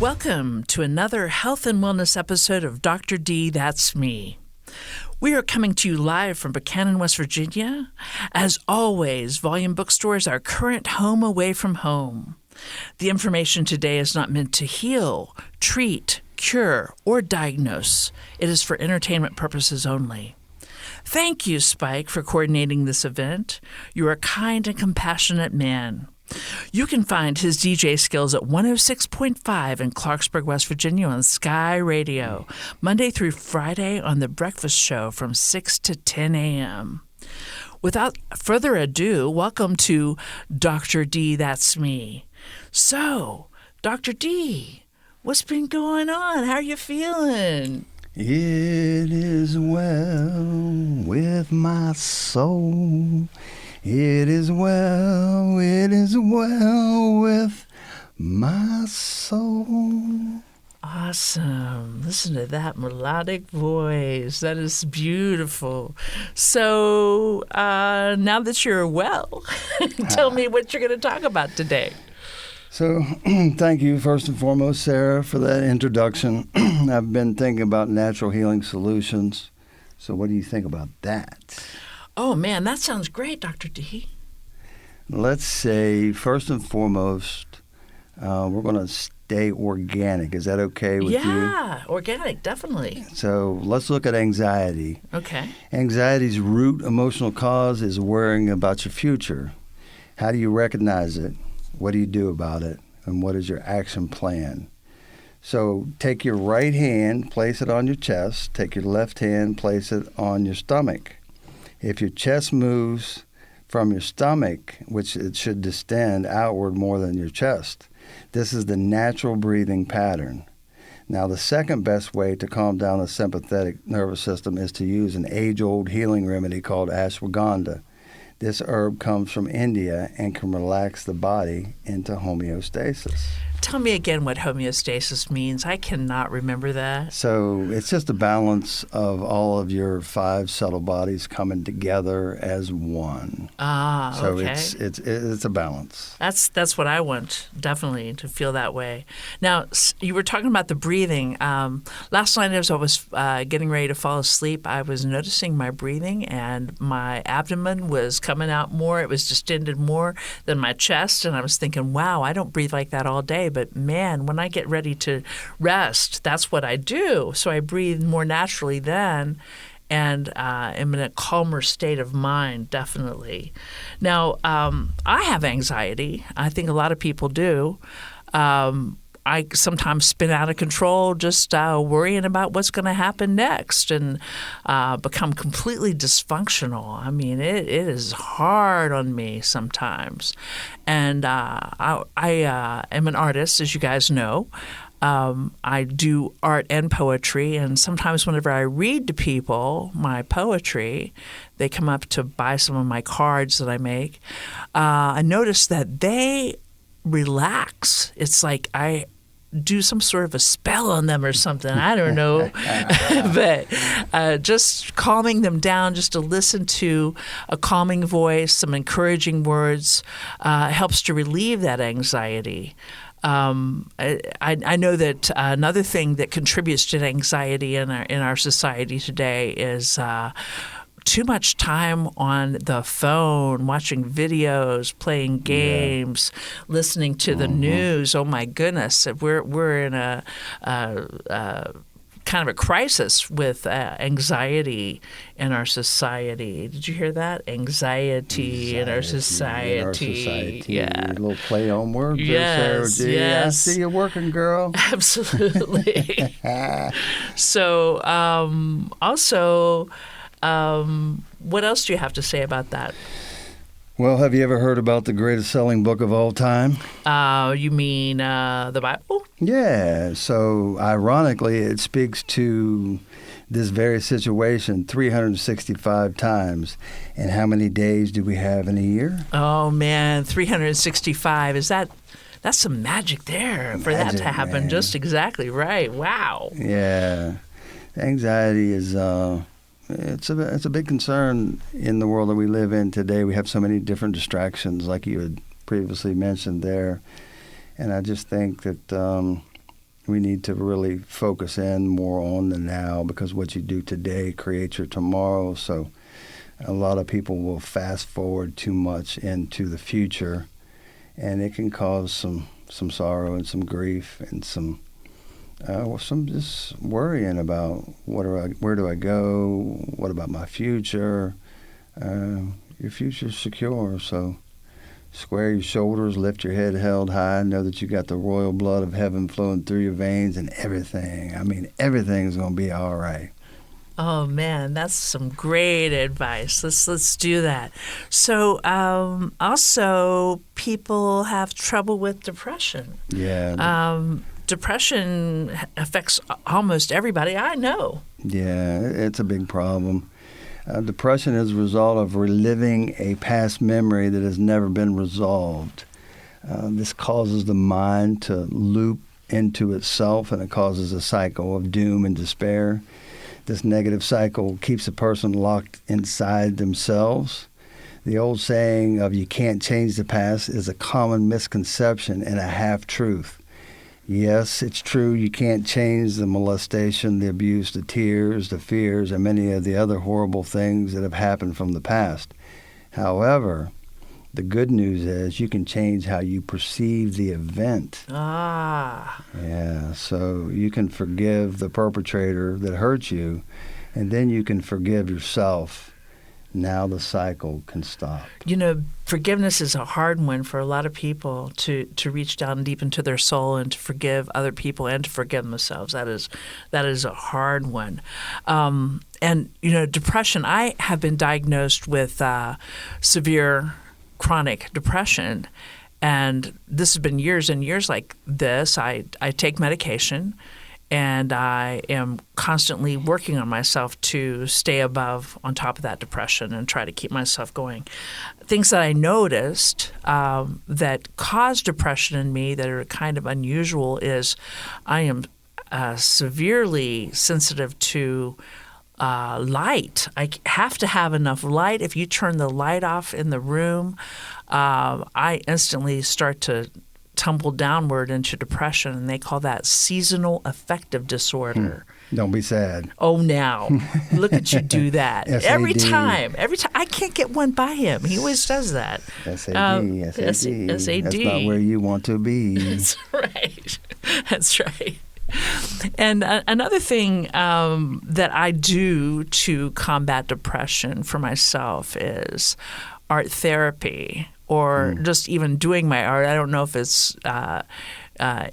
Welcome to another health and wellness episode of Dr. D, That's Me. We are coming to you live from Buchanan, West Virginia. As always, Volume Bookstore is our current home away from home. The information today is not meant to heal, treat, cure, or diagnose. It is for entertainment purposes only. Thank you, Spike, for coordinating this event. You are a kind and compassionate man. You can find his DJ skills at 106.5 in Clarksburg, West Virginia on Sky Radio, Monday through Friday on The Breakfast Show from 6 to 10 a.m. Without further ado, welcome to Dr. D, That's Me. So, Dr. D, what's been going on? How are you feeling? It is well with my soul. It is well with my soul. Awesome. Listen to that melodic voice. That is beautiful. So now that you're well, tell me what you're going to talk about today. So thank you, first and foremost, Sarah, for that introduction. I've been thinking about natural healing solutions. So what do you think about that? Oh, man, that sounds great, Dr. D. Let's say, first and foremost, we're going to stay organic. Is that okay with you? Yeah, organic, definitely. So let's look at anxiety. Okay. Anxiety's root emotional cause is worrying about your future. How do you recognize it? What do you do about it? And what is your action plan? So take your right hand, place it on your chest. Take your left hand, place it on your stomach. If your chest moves from your stomach, which it should distend outward more than your chest, this is the natural breathing pattern. Now, the second best way to calm down the sympathetic nervous system is to use an age-old healing remedy called ashwagandha. This herb comes from India and can relax the body into homeostasis. Tell me again what homeostasis means. I cannot remember that. So it's just a balance of all of your 5 subtle bodies coming together as one. Ah, so okay. it's a balance. That's what I want, definitely, to feel that way. Now, you were talking about the breathing. Last night as I was getting ready to fall asleep, I was noticing my breathing, and my abdomen was coming out more. It was distended more than my chest, and I was thinking, wow, I don't breathe like that all day. But man, when I get ready to rest, that's what I do. So I breathe more naturally then and am in a calmer state of mind, definitely. Now, I have anxiety. I think a lot of people do. I sometimes spin out of control just worrying about what's going to happen next and become completely dysfunctional. I mean, it is hard on me sometimes. And I am an artist, as you guys know. I do art and poetry, and sometimes whenever I read to people my poetry, they come up to buy some of my cards that I make. I notice that they relax. It's like I do some sort of a spell on them or something. I don't know. But just calming them down, just to listen to a calming voice, some encouraging words, helps to relieve that anxiety. I know that another thing that contributes to anxiety in our society today is too much time on the phone, watching videos, playing games, listening to the news. Oh my goodness, we're in a kind of a crisis with anxiety in our society. Did you hear that? Anxiety in our society. Yeah. A little play on words there, Sarah G. Yes. I see you working, girl. Absolutely. So also, what else do you have to say about that? Well, have you ever heard about the greatest selling book of all time? You mean the Bible? Yeah. So, ironically, it speaks to this very situation 365 times. And how many days do we have in a year? Oh, man, 365. That's some magic there for that to happen. Man. Just exactly right. Wow. Yeah. Anxiety is... It's a big concern in the world that we live in today. We have so many different distractions, like you had previously mentioned there. And I just think that We need to really focus in more on the now, because what you do today creates your tomorrow. So a lot of people will fast forward too much into the future, and it can cause some sorrow and some grief and some just worrying about where do I go? What about my future? Your future's secure, so square your shoulders, lift your head held high, know that you got the royal blood of heaven flowing through your veins, and everything's going to be all right. Oh man, that's some great advice. Let's do that. So also people have trouble with depression. Yeah. Depression affects almost everybody I know. Yeah, it's a big problem. Depression is a result of reliving a past memory that has never been resolved. This causes the mind to loop into itself, and it causes a cycle of doom and despair. This negative cycle keeps a person locked inside themselves. The old saying of "you can't change the past" is a common misconception and a half-truth. Yes, it's true you can't change the molestation, the abuse, the tears, the fears, and many of the other horrible things that have happened from the past. However, the good news is you can change how you perceive the event. Yeah, so you can forgive the perpetrator that hurt you, and then you can forgive yourself. Now the cycle can stop. You know, forgiveness is a hard one for a lot of people to reach down deep into their soul and to forgive other people and to forgive themselves. That is a hard one. And, you know, depression, I have been diagnosed with severe chronic depression, and this has been years and years like this. I take medication, and I am constantly working on myself to stay on top of that depression and try to keep myself going. Things that I noticed that cause depression in me that are kind of unusual is I am severely sensitive to light. I have to have enough light. If you turn the light off in the room, I instantly start to tumble downward into depression, and they call that seasonal affective disorder. Don't be sad. Oh, now. Look at you do that. Every time. I can't get one by him. He always does that. SAD. SAD. That's not where you want to be. That's right. That's right. And another thing that I do to combat depression for myself is art therapy, or just even doing my art. I don't know if it's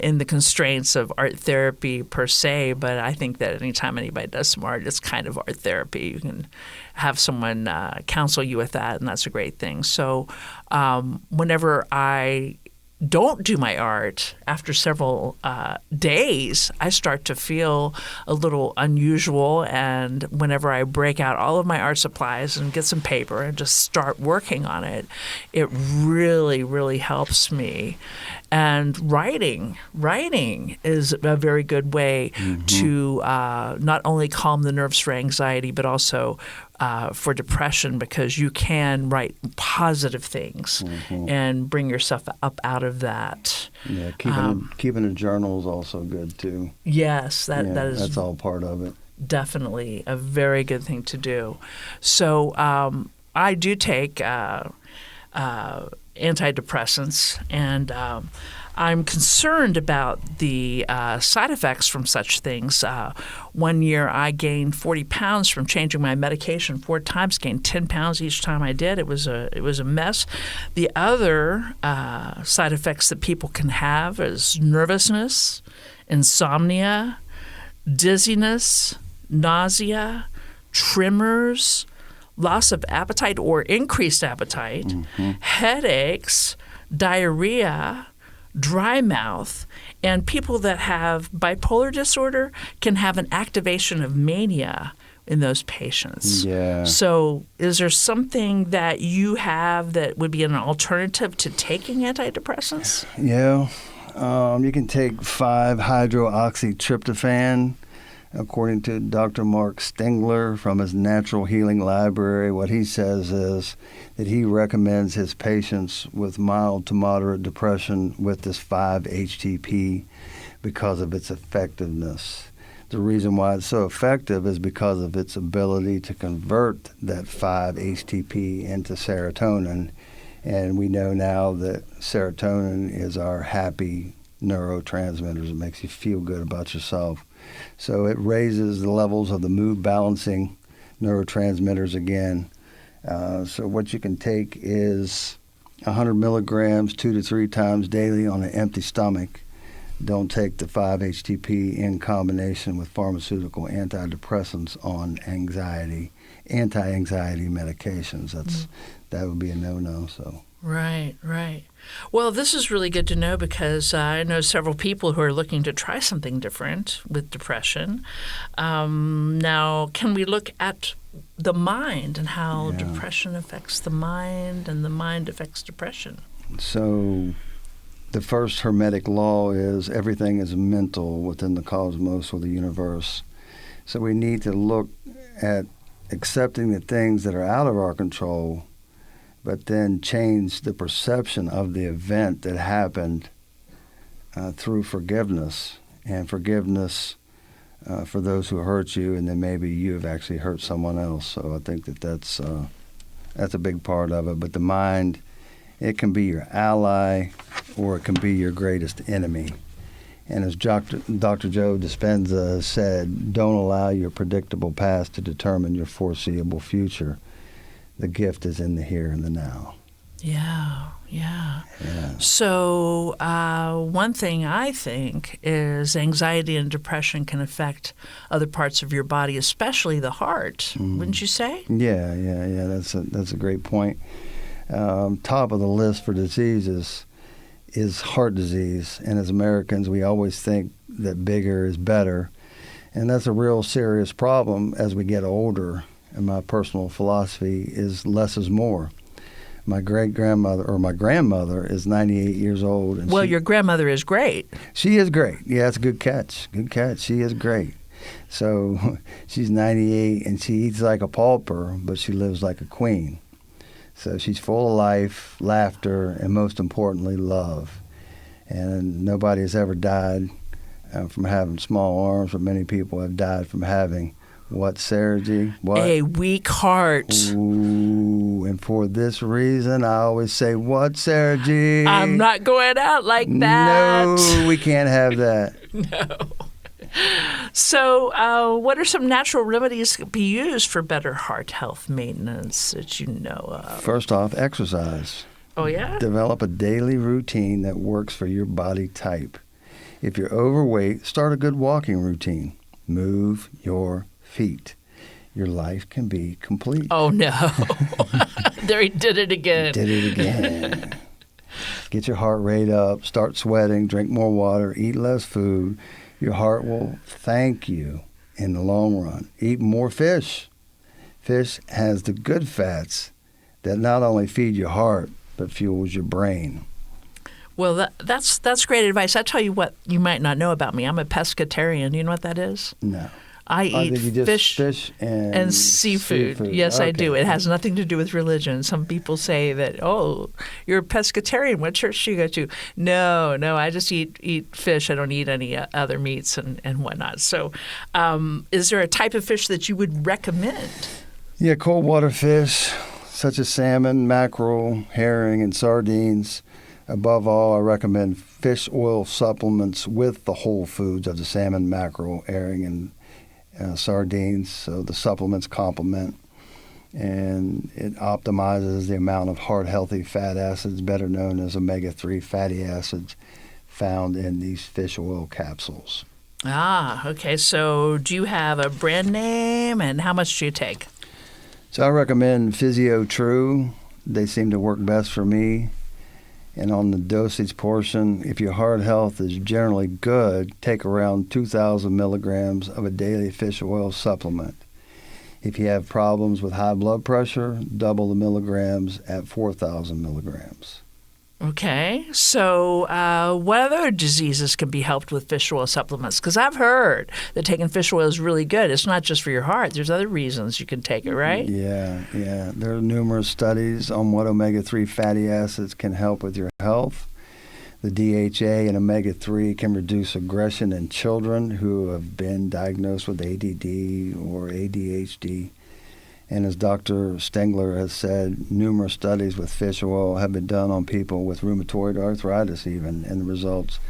in the constraints of art therapy per se, but I think that anytime anybody does some art, it's kind of art therapy. You can have someone counsel you with that, and that's a great thing. So whenever I don't do my art, after several days, I start to feel a little unusual. And whenever I break out all of my art supplies and get some paper and just start working on it, it really, really helps me. And writing is a very good way to not only calm the nerves for anxiety, but also for depression, because you can write positive things and bring yourself up out of that. Yeah, keeping a journal is also good too. Yes, that's all part of it. Definitely a very good thing to do. So I do take antidepressants, and I'm concerned about the side effects from such things. 1 year I gained 40 pounds from changing my medication 4 times, gained 10 pounds each time I did. It was a mess. The other side effects that people can have is nervousness, insomnia, dizziness, nausea, tremors, loss of appetite or increased appetite, headaches, diarrhea, dry mouth, and people that have bipolar disorder can have an activation of mania in those patients. Yeah. So is there something that you have that would be an alternative to taking antidepressants? Yeah. You can take 5-hydroxytryptophan. According to Dr. Mark Stingler from his Natural Healing Library, what he says is that he recommends his patients with mild to moderate depression with this 5-HTP. because of its effectiveness. The reason why it's so effective is because of its ability to convert that 5-HTP into serotonin. And we know now that serotonin is our happy neurotransmitters. It makes you feel good about yourself. So it raises the levels of the mood balancing neurotransmitters again. So what you can take is 100 milligrams 2 to 3 times daily on an empty stomach. Don't take the 5-HTP in combination with pharmaceutical antidepressants on anxiety, anti-anxiety medications. That would be a no-no. So. Right. Well, this is really good to know because I know several people who are looking to try something different with depression. Now, can we look at the mind and how depression affects the mind and the mind affects depression? So the first Hermetic law is everything is mental within the cosmos or the universe. So we need to look at accepting the things that are out of our control, but then change the perception of the event that happened through forgiveness. And forgiveness for those who hurt you, and then maybe you have actually hurt someone else. So I think that's a big part of it. But the mind, it can be your ally or it can be your greatest enemy. And as Dr. Joe Dispenza said, don't allow your predictable past to determine your foreseeable future. The gift is in the here and the now. Yeah. So one thing I think is anxiety and depression can affect other parts of your body, especially the heart. Wouldn't you say? Yeah. That's a great point. Top of the list for diseases is heart disease. And as Americans, we always think that bigger is better. And that's a real serious problem as we get older. And my personal philosophy is less is more. My great-grandmother, or my grandmother, is 98 years old. And your grandmother is great. She is great. Yeah, that's a good catch. She is great. So she's 98, and she eats like a pauper, but she lives like a queen. So she's full of life, laughter, and most importantly, love. And nobody has ever died from having small arms, but many people have died from having what, Sarah G? What? A weak heart. Ooh, and for this reason, I always say, what, Sarah G? I'm not going out like that. No, we can't have that. No. So what are some natural remedies that can be used for better heart health maintenance that you know of? First off, exercise. Oh, yeah? Develop a daily routine that works for your body type. If you're overweight, start a good walking routine. Move your feet. Your life can be complete. Oh, no. There he did it again. Get your heart rate up, start sweating, drink more water, eat less food. Your heart will thank you in the long run. Eat more fish. Fish has the good fats that not only feed your heart, but fuels your brain. Well, that's great advice. I tell you what you might not know about me. I'm a pescatarian. Do you know what that is? No. I eat fish and seafood. Yes, okay. I do. It has nothing to do with religion. Some people say that, oh, you're a pescatarian. What church do you go to? No, I just eat fish. I don't eat any other meats and whatnot. So is there a type of fish that you would recommend? Yeah, cold water fish, such as salmon, mackerel, herring, and sardines. Above all, I recommend fish oil supplements with the whole foods of the salmon, mackerel, herring, and sardines, so the supplements complement, and it optimizes the amount of heart-healthy fat acids, better known as omega-3 fatty acids, found in these fish oil capsules. Ah, okay. So do you have a brand name, and how much do you take? So I recommend Physio True. They seem to work best for me. And on the dosage portion, if your heart health is generally good, take around 2,000 milligrams of a daily fish oil supplement. If you have problems with high blood pressure, double the milligrams at 4,000 milligrams. Okay. So what other diseases can be helped with fish oil supplements? Because I've heard that taking fish oil is really good. It's not just for your heart. There's other reasons you can take it, right? Yeah. There are numerous studies on what omega-3 fatty acids can help with your health. The DHA and omega-3 can reduce aggression in children who have been diagnosed with ADD or ADHD. And as Dr. Stengler has said, numerous studies with fish oil have been done on people with rheumatoid arthritis even, and the results,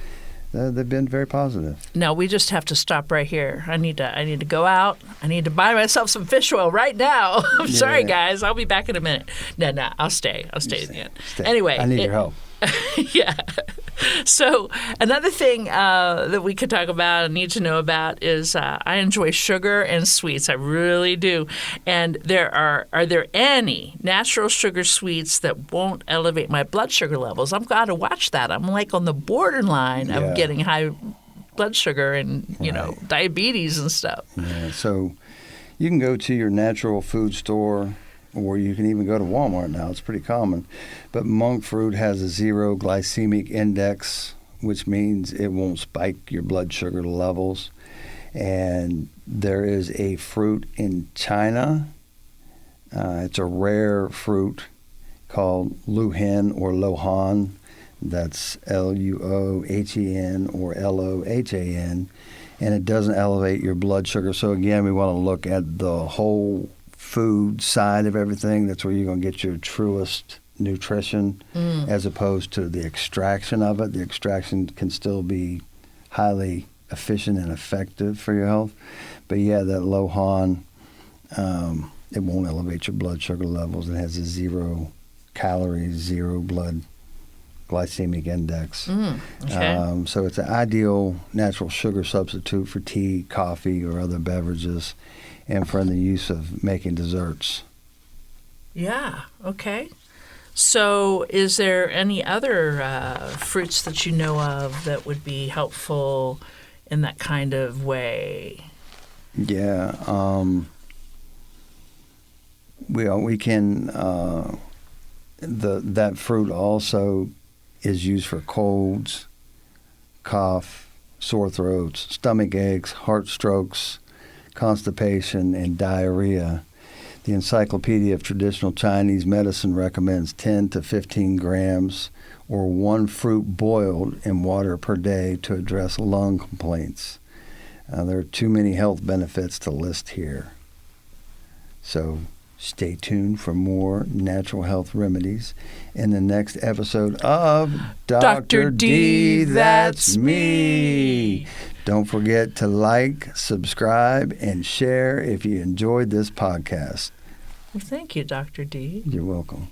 they've been very positive. Now, we just have to stop right here. I need to go out. I need to buy myself some fish oil right now. I'm sorry, guys. I'll be back in a minute. No, I'll stay. I'll stay at the end. Anyway. I need your help. Yeah. So another thing that we could talk about and need to know about is I enjoy sugar and sweets. I really do. And are there any natural sugar sweets that won't elevate my blood sugar levels? I've got to watch that. I'm like on the borderline of getting high blood sugar and, diabetes and stuff. Yeah. So you can go to your natural food store, or you can even go to Walmart now. It's pretty common. But monk fruit has a 0 glycemic index, which means it won't spike your blood sugar levels. And there is a fruit in China. It's a rare fruit called luhen or lohan. That's Luohen or Lohan. And it doesn't elevate your blood sugar. So again, we want to look at the whole food side of everything. That's where you're going to get your truest nutrition as opposed to the extraction of it. The extraction can still be highly efficient and effective for your health. But yeah, that Lohan, it won't elevate your blood sugar levels. It has a 0 calories, 0 blood glycemic index. Okay. So it's an ideal natural sugar substitute for tea, coffee, or other beverages, and for the use of making desserts. Yeah, okay. So is there any other fruits that you know of that would be helpful in that kind of way? Yeah. We can, that fruit also is used for colds, cough, sore throats, stomach aches, heart strokes, constipation, and diarrhea. The Encyclopedia of Traditional Chinese Medicine recommends 10 to 15 grams or 1 fruit boiled in water per day to address lung complaints. There are too many health benefits to list here. So stay tuned for more natural health remedies in the next episode of Dr. D, That's Me. Don't forget to like, subscribe, and share if you enjoyed this podcast. Well, thank you, Dr. D. You're welcome.